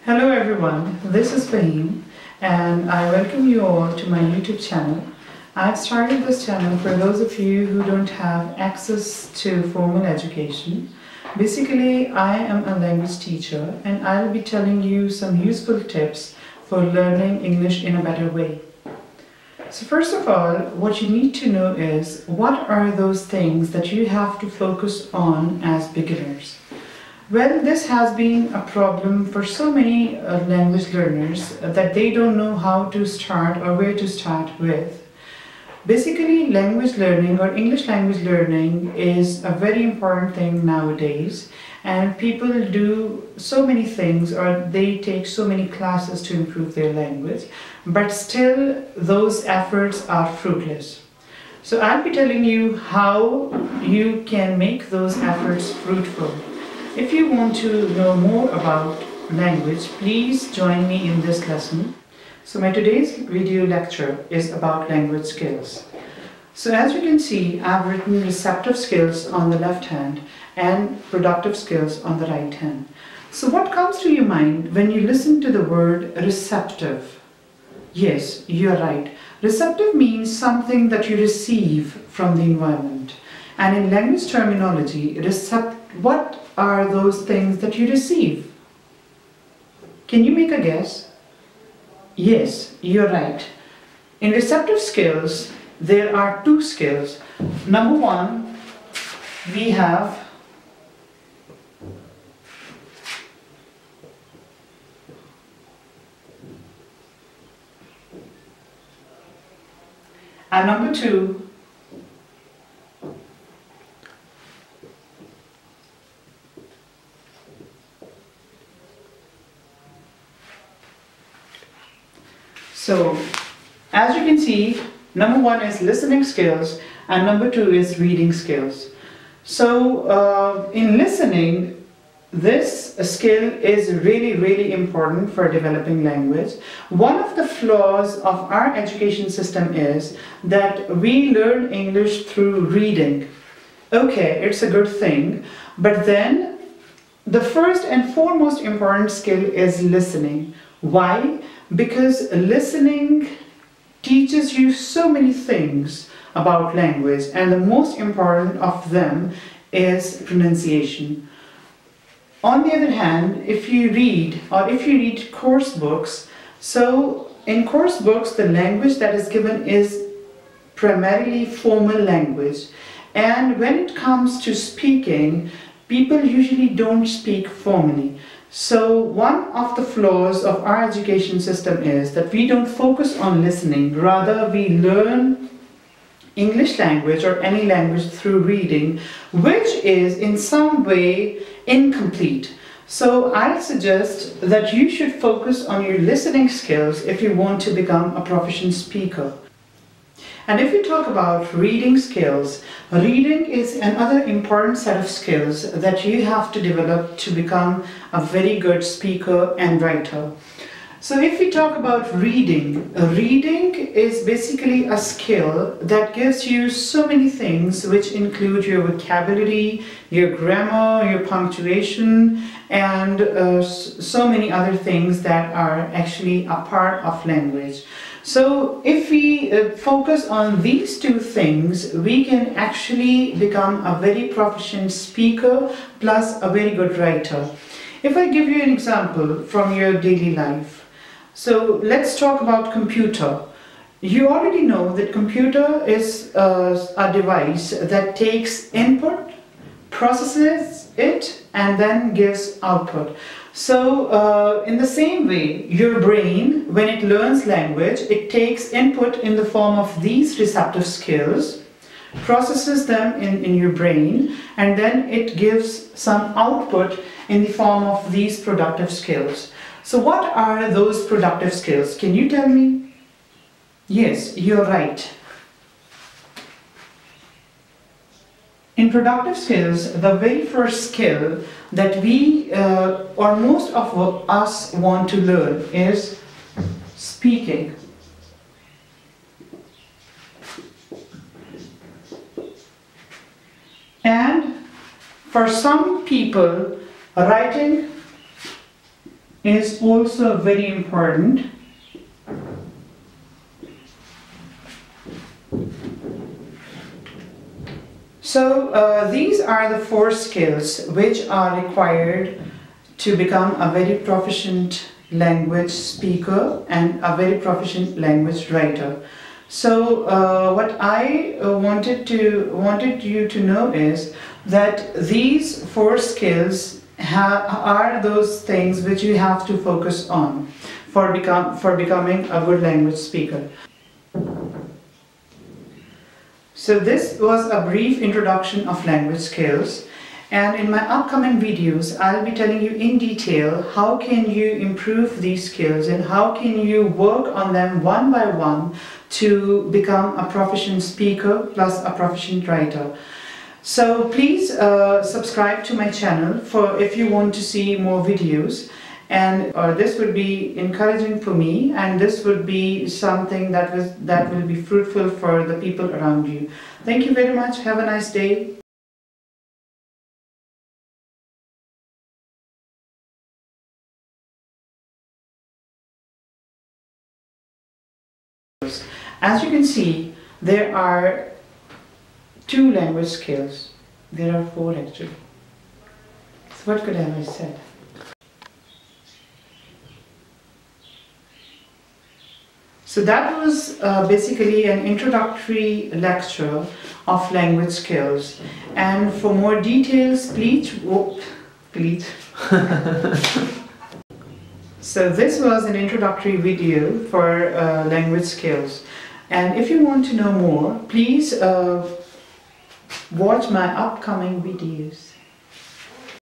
Hello everyone, this is Fahim and I welcome you all to my YouTube channel. I've started this channel for those of you who don't have access to formal education. Basically, I am a language teacher and I'll be telling you some useful tips for learning English in a better way. So first of all, what you need to know is what are those things that you have to focus on as beginners. Well, this has been a problem for so many language learners that they don't know how to start or where to start with. Basically, language learning or English language learning is a very important thing nowadays, and people do so many things or they take so many classes to improve their language, but still those efforts are fruitless. So I'll be telling you how you can make those efforts fruitful. If you want to know more about language, please join me in this lesson. So my today's video lecture is about language skills. So as you can see, I've written receptive skills on the left hand and productive skills on the right hand. So what comes to your mind when you listen to the word receptive? Yes, you're right. Receptive means something that you receive from the environment. And in language terminology, what are those things that you receive? Can you make a guess? Yes, you're right. In receptive skills, there are two skills. Number one, we have and number two, so, as you can see, number one is listening skills and number two is reading skills. So, in listening, this skill is really important for developing language. One of the flaws of our education system is that we learn English through reading. Okay, it's a good thing, but then the first and foremost important skill is listening. Why? Because listening teaches you so many things about language, and the most important of them is pronunciation. On the other hand, if you read course books, so in course books the language that is given is primarily formal language, and when it comes to speaking, people usually don't speak formally. So one of the flaws of our education system is that we don't focus on listening, rather we learn English language or any language through reading, which is in some way incomplete. So I suggest that you should focus on your listening skills if you want to become a proficient speaker. And if we talk about reading skills, reading is another important set of skills that you have to develop to become a very good speaker and writer. So if we talk about reading, reading is basically a skill that gives you so many things, which include your vocabulary, your grammar, your punctuation, and so many other things that are actually a part of language. So if we focus on these two things, we can actually become a very proficient speaker plus a very good writer. If I give you an example from your daily life, so let's talk about computer. You already know that computer is a device that takes input, processes it, and then gives output. So in the same way, your brain, when it learns language, it takes input in the form of these receptive skills, processes them in your brain, and then it gives some output in the form of these productive skills. So what are those productive skills? Can you tell me? Yes, you're right. In productive skills, the very first skill that we or most of us want to learn is speaking. And for some people, writing is also very important. So these are the 4 skills which are required to become a very proficient language speaker and a very proficient language writer. So what I wanted you to know is that these 4 skills are those things which you have to focus on for becoming a good language speaker. So this was a brief introduction of language skills, and in my upcoming videos I'll be telling you in detail how can you improve these skills and how can you work on them one by one to become a proficient speaker plus a proficient writer. So please subscribe to my channel for if you want to see more videos, and this would be encouraging for me, and this would be something that will be fruitful for the people around you. Thank you very much. Have a nice day. As you can see, there are 2 language skills. There are 4 actually. So what could I have said? So that was basically an introductory lecture of language skills. And for more details, please. So this was an introductory video for language skills. And if you want to know more, please watch my upcoming videos.